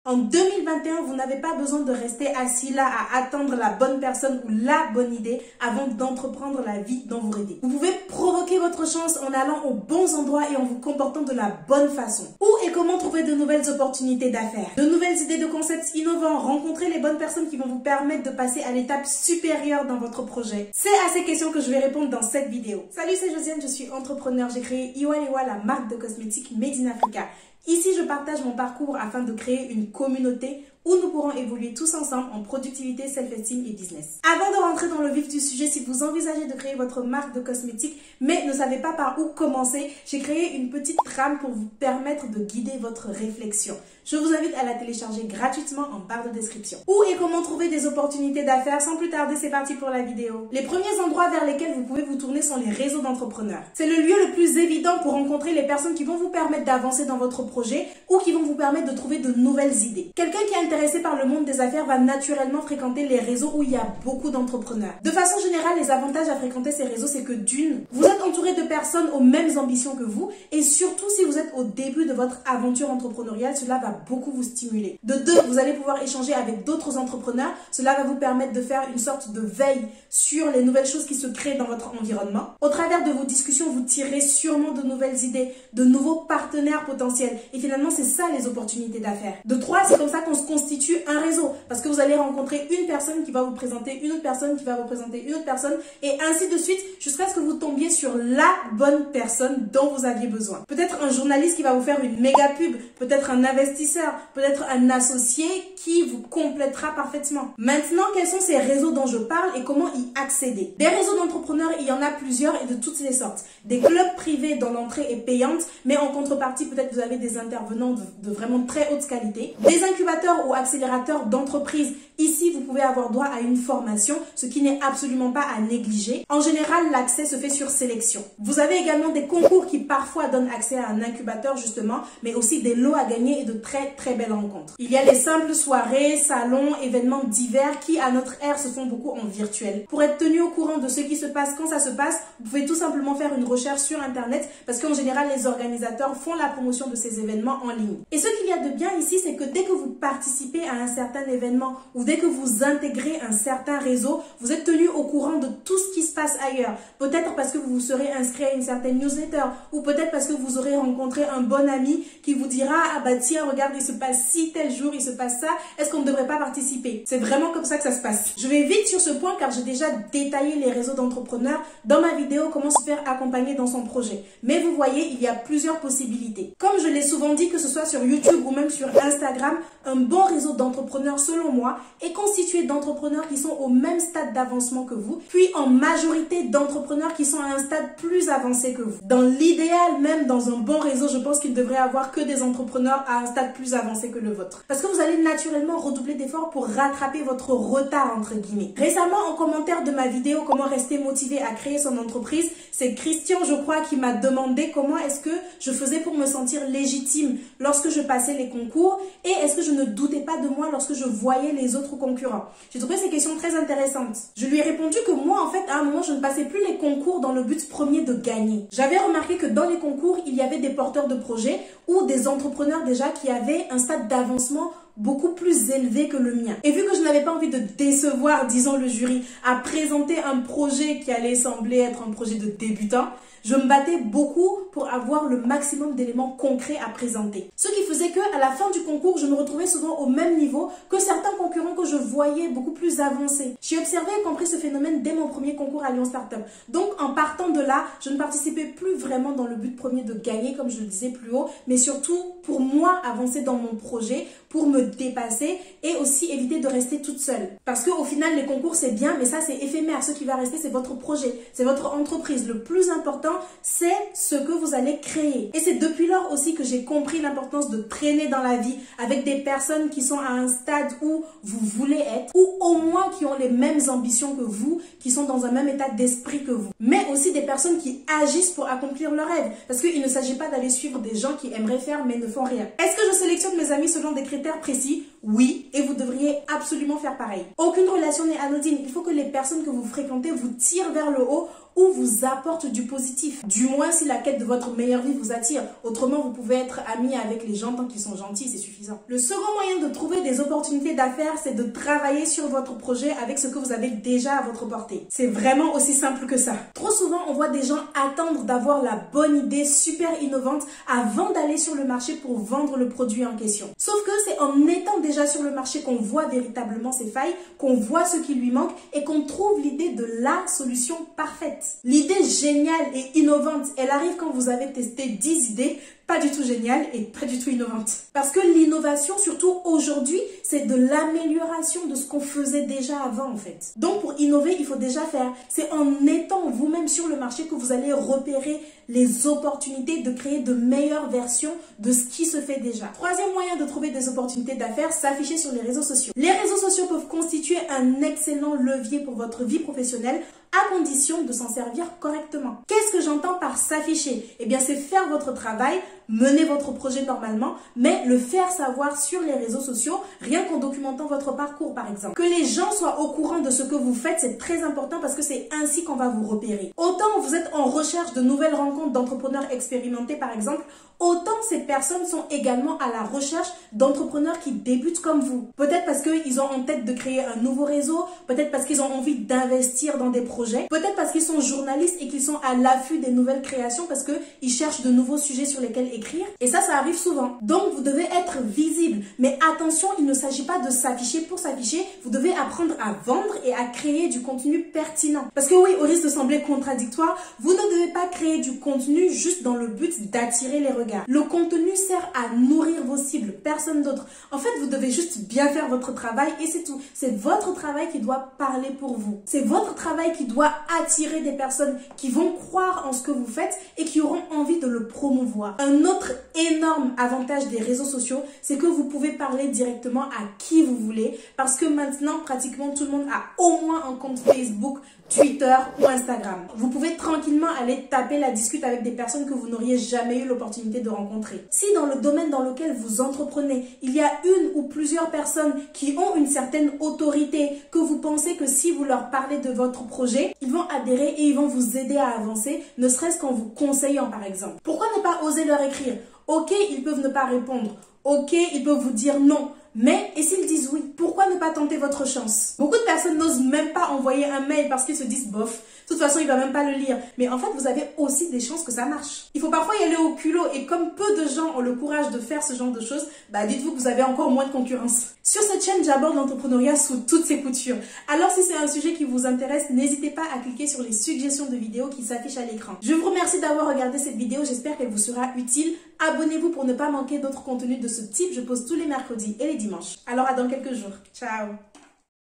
En 2021, vous n'avez pas besoin de rester assis là à attendre la bonne personne ou la bonne idée avant d'entreprendre la vie dont vous rêvez. Vous pouvez provoquer votre chance en allant aux bons endroits et en vous comportant de la bonne façon. Où et comment trouver de nouvelles opportunités d'affaires, de nouvelles idées de concepts innovants, rencontrer les bonnes personnes qui vont vous permettre de passer à l'étape supérieure dans votre projet. C'est à ces questions que je vais répondre dans cette vidéo. Salut, c'est Josiane, je suis entrepreneur. J'ai créé Iwalewa, la marque de cosmétiques Made in Africa. Ici, je partage mon parcours afin de créer une communauté où nous pourrons évoluer tous ensemble en productivité, self-esteem et business. Avant de rentrer dans le vif du sujet, si vous envisagez de créer votre marque de cosmétiques mais ne savez pas par où commencer, j'ai créé une petite trame pour vous permettre de guider votre réflexion. Je vous invite à la télécharger gratuitement en barre de description. Où et comment trouver des opportunités d'affaires? Sans plus tarder, c'est parti pour la vidéo. Les premiers endroits vers lesquels vous pouvez vous tourner sont les réseaux d'entrepreneurs. C'est le lieu le plus évident pour rencontrer les personnes qui vont vous permettre d'avancer dans votre projet ou qui vont vous permettre de trouver de nouvelles idées. Quelqu'un qui est intéressé par le monde des affaires va naturellement fréquenter les réseaux où il y a beaucoup d'entrepreneurs. De façon générale, les avantages à fréquenter ces réseaux, c'est que d'une, vous êtes entouré de personnes aux mêmes ambitions que vous et surtout si vous êtes au début de votre aventure entrepreneuriale, cela va beaucoup vous stimuler. De deux, vous allez pouvoir échanger avec d'autres entrepreneurs. Cela va vous permettre de faire une sorte de veille sur les nouvelles choses qui se créent dans votre environnement. Au travers de vos discussions, vous tirez sûrement de nouvelles idées, de nouveaux partenaires potentiels. Et finalement, c'est ça les opportunités d'affaires. De trois, c'est comme ça qu'on se constitue un réseau. Parce que vous allez rencontrer une personne qui va vous présenter une autre personne, qui va vous présenter une autre personne, et ainsi de suite, jusqu'à ce que vous tombiez sur la bonne personne dont vous aviez besoin. Peut-être un journaliste qui va vous faire une méga pub, peut-être un investisseur, peut-être un associé qui vous complétera parfaitement. Maintenant, quels sont ces réseaux dont je parle et comment y accéder? Des réseaux d'entrepreneurs, il y en a plusieurs et de toutes les sortes. Des clubs privés dont l'entrée est payante, mais en contrepartie, peut-être vous avez des intervenants de vraiment très haute qualité. Des incubateurs ou accélérateurs d'entreprises. Ici, vous pouvez avoir droit à une formation, ce qui n'est absolument pas à négliger. En général, l'accès se fait sur sélection. Vous avez également des concours qui parfois donnent accès à un incubateur justement, mais aussi des lots à gagner et de très belles rencontres. Il y a les simples soirées, salons, événements divers qui, à notre ère, se font beaucoup en virtuel. Pour être tenu au courant de ce qui se passe quand ça se passe, vous pouvez tout simplement faire une recherche sur Internet parce qu'en général, les organisateurs font la promotion de ces événements en ligne. Et ce qu'il y a de bien ici, c'est que dès que vous participez à un certain événement ou dès que vous intégrez un certain réseau, vous êtes tenu au courant de tout ce qui se passe ailleurs. Peut-être parce que vous vous serez inscrit à une certaine newsletter ou peut-être parce que vous aurez rencontré un bon ami qui vous dira « Ah bah tiens, regarde, il se passe ci, tel jour, il se passe ça, est-ce qu'on ne devrait pas participer ?» C'est vraiment comme ça que ça se passe. Je vais vite sur ce point car j'ai déjà détaillé les réseaux d'entrepreneurs dans ma vidéo « Comment se faire accompagner dans son projet ». Mais vous voyez, il y a plusieurs possibilités. Comme je l'ai souvent dit, que ce soit sur YouTube ou même sur Instagram, un bon réseau d'entrepreneurs, selon moi, est constitué d'entrepreneurs qui sont au même stade d'avancement que vous, puis en majorité d'entrepreneurs qui sont à un stade plus avancé que vous. Dans l'idéal, même dans un bon réseau, je pense qu'il devrait avoir que des entrepreneurs à un stade plus avancé que le vôtre. Parce que vous allez naturellement redoubler d'efforts pour rattraper votre retard, entre guillemets. Récemment, en commentaire de ma vidéo « Comment rester motivé à créer son entreprise », c'est Christian, je crois, qui m'a demandé comment est-ce que je faisais pour me sentir légitime lorsque je passais les concours et est-ce que je ne doutais pas de moi lorsque je voyais les autres concurrents. J'ai trouvé ces questions très intéressantes. Je lui ai répondu que moi, en fait, à un moment, je ne passais plus les concours dans le but premier de gagner. J'avais remarqué que dans les concours, il y avait des porteurs de projets ou des entrepreneurs déjà qui avaient un stade d'avancement beaucoup plus élevé que le mien. Et vu que je n'avais pas envie de décevoir, disons, le jury à présenter un projet qui allait sembler être un projet de débutant, je me battais beaucoup pour avoir le maximum d'éléments concrets à présenter. Ce qui faisait que à la fin du concours, je me retrouvais souvent au même niveau que certains concurrents que je voyais beaucoup plus avancés. J'ai observé et compris ce phénomène dès mon premier concours à Lyon Startup. Donc, en partant de là, je ne participais plus vraiment dans le but premier de gagner, comme je le disais plus haut, mais surtout pour moi avancer dans mon projet, pour me dépasser et aussi éviter de rester toute seule. Parce qu'au final, les concours, c'est bien, mais ça, c'est éphémère. Ce qui va rester, c'est votre projet, c'est votre entreprise. Le plus important, c'est ce que vous allez créer. Et c'est depuis lors aussi que j'ai compris l'importance de traîner dans la vie avec des personnes qui sont à un stade où vous voulez être, ou au moins qui ont les mêmes ambitions que vous, qui sont dans un même état d'esprit que vous. Mais aussi des personnes qui agissent pour accomplir leurs rêves. Parce qu'il ne s'agit pas d'aller suivre des gens qui aimeraient faire mais ne font rien. Est-ce que je sélectionne mes amis selon des critères précis? apprécient, oui, et vous devriez absolument faire pareil. Aucune relation n'est anodine. Il faut que les personnes que vous fréquentez vous tirent vers le haut ou vous apportent du positif. Du moins si la quête de votre meilleure vie vous attire. Autrement, vous pouvez être ami avec les gens tant qu'ils sont gentils, c'est suffisant. Le second moyen de trouver des opportunités d'affaires, c'est de travailler sur votre projet avec ce que vous avez déjà à votre portée. C'est vraiment aussi simple que ça. Trop souvent, on voit des gens attendre d'avoir la bonne idée super innovante avant d'aller sur le marché pour vendre le produit en question. Sauf que c'est en étant déjà sur le marché qu'on voit véritablement ses failles, qu'on voit ce qui lui manque et qu'on trouve l'idée de la solution parfaite. L'idée géniale et innovante, elle arrive quand vous avez testé 10 idées pas du tout géniales et pas du tout innovantes. Parce que l'innovation, surtout aujourd'hui, c'est de l'amélioration de ce qu'on faisait déjà avant en fait. Donc pour innover, il faut déjà faire. C'est en étant vous-même sur le marché que vous allez repérer les opportunités de créer de meilleures versions de ce qui se fait déjà. Troisième moyen de trouver des opportunités d'affaires, s'afficher sur les réseaux sociaux. Les réseaux sociaux peuvent constituer un excellent levier pour votre vie professionnelle à condition de s'en servir correctement. Qu'est-ce que j'entends par s'afficher? Eh bien, c'est faire votre travail, mener votre projet normalement, mais le faire savoir sur les réseaux sociaux, rien qu'en documentant votre parcours par exemple. Que les gens soient au courant de ce que vous faites, c'est très important parce que c'est ainsi qu'on va vous repérer. Autant vous êtes en recherche de nouvelles rencontres d'entrepreneurs expérimentés par exemple, autant ces personnes sont également à la recherche d'entrepreneurs qui débutent comme vous. Peut-être parce qu'ils ont en tête de créer un nouveau réseau, peut-être parce qu'ils ont envie d'investir dans des projets, peut-être parce qu'ils sont journalistes et qu'ils sont à l'affût des nouvelles créations parce qu'ils cherchent de nouveaux sujets sur lesquels écrire. Et ça arrive souvent. Donc vous devez être visible. Mais attention, il ne s'agit pas de s'afficher pour s'afficher. Vous devez apprendre à vendre et à créer du contenu pertinent. Parce que oui, au risque de sembler contradictoire, vous ne devez pas créer du contenu juste dans le but d'attirer les regards. Le contenu sert à nourrir vos cibles, personne d'autre. En fait, vous devez juste bien faire votre travail et c'est tout. C'est votre travail qui doit parler pour vous. C'est votre travail qui doit attirer des personnes qui vont croire en ce que vous faites et qui auront envie de le promouvoir. Un autre énorme avantage des réseaux sociaux, c'est que vous pouvez parler directement à qui vous voulez parce que maintenant, pratiquement tout le monde a au moins un compte Facebook, Twitter ou Instagram. Vous pouvez tranquillement aller taper la discute avec des personnes que vous n'auriez jamais eu l'opportunité de rencontrer. Si dans le domaine dans lequel vous entreprenez, il y a une ou plusieurs personnes qui ont une certaine autorité, que vous pensez que si vous leur parlez de votre projet, ils vont adhérer et ils vont vous aider à avancer, ne serait-ce qu'en vous conseillant par exemple. Pourquoi ne pas oser leur écrire? Ok, ils peuvent ne pas répondre. Ok, ils peuvent vous dire non. Mais, et s'ils disent oui, pourquoi ne pas tenter votre chance? Beaucoup de personnes n'osent même pas envoyer un mail parce qu'ils se disent bof, de toute façon il va même pas le lire. Mais en fait, vous avez aussi des chances que ça marche. Il faut parfois y aller au culot et comme peu de gens ont le courage de faire ce genre de choses, bah dites-vous que vous avez encore moins de concurrence. Sur cette chaîne, j'aborde l'entrepreneuriat sous toutes ses coutures. Alors si c'est un sujet qui vous intéresse, n'hésitez pas à cliquer sur les suggestions de vidéos qui s'affichent à l'écran. Je vous remercie d'avoir regardé cette vidéo, j'espère qu'elle vous sera utile. Abonnez-vous pour ne pas manquer d'autres contenus de ce type, je poste tous les mercredis et les dimanches. Alors à dans quelques jours. Ciao!